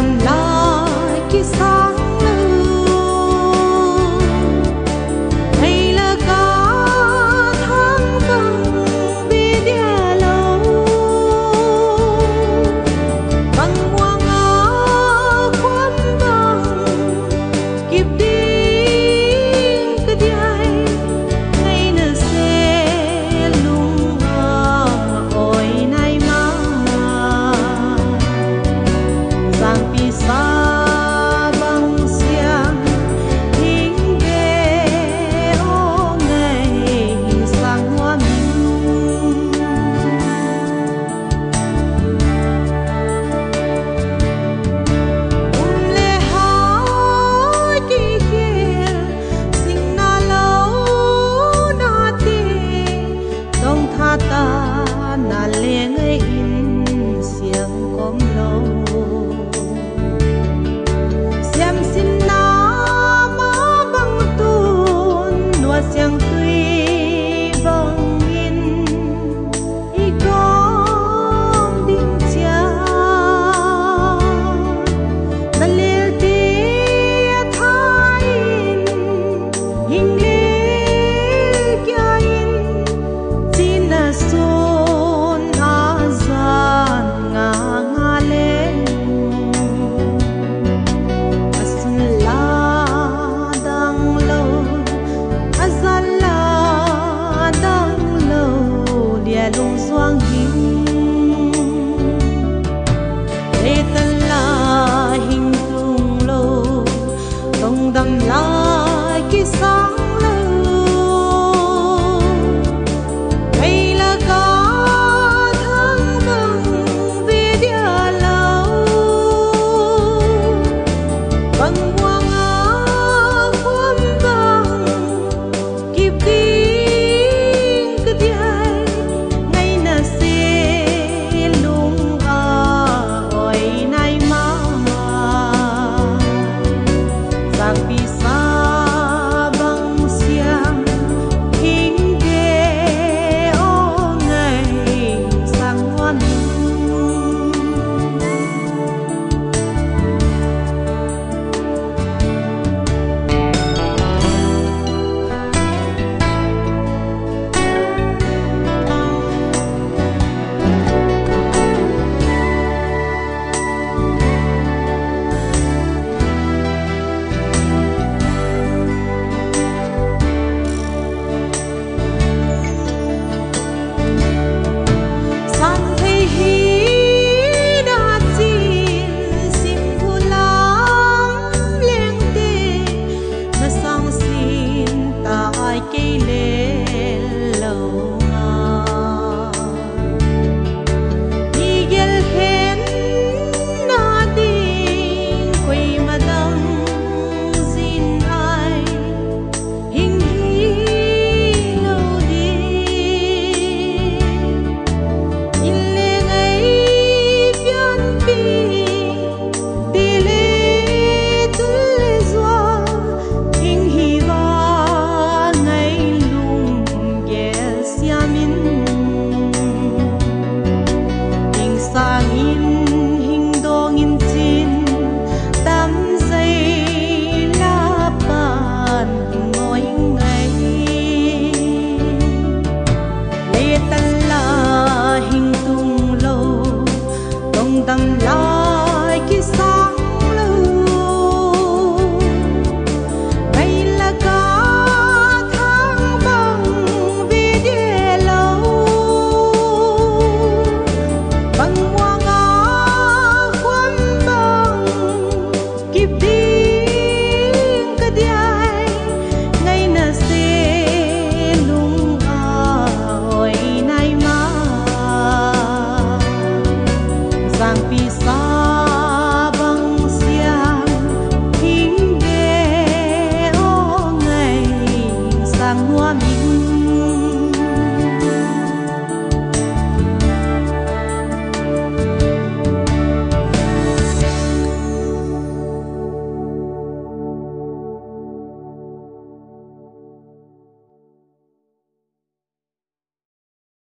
đầm lại cái sáng lưu hay là cả tháng vàng bên địa lâu bằng hoa ngã quắm bằng kịp đi cái đai ngày nở xe lung ôi nay mà giang pi sa băng xiang hình ghé ô ngày sang hoa minh lệ hỏi kỳ kia sinh na lâu na tê dòng tha ta na lệ ngày in xiang com lâu xem xin na má băng tuôn nua xiang tùy vòng in y con đinh cha na lệ tia thái hình lệ kia in xin na son azan nga nga lên asun la dang lâu azan la dang lâu lia lung doang hình lệ tân la hình tung lâu tông đầm lại cái sáng lâu hay là cả tháng vàng về địa lâu bằng hoa ngã quắm bằng kịp đi cái đai ngày nở xe lung ôi nay mà giang pi sa băng xiang hình ghé ô ngày sang hoa minh san thấy hi đã chín sim thu lắm liên tê mà sang xin ta ai cây lên lâu ngà đi gel khen na tình quay mà đâm xin ai hình hi lâu đi in lệ ngày phiên phi đi lệ tu lệ doa hình hi va ngày lung ghé xia min hình sang in hình dong in chin tam dây la ban hình ngồi ngày lệ tân la hình tung lâu tông đầm lại cái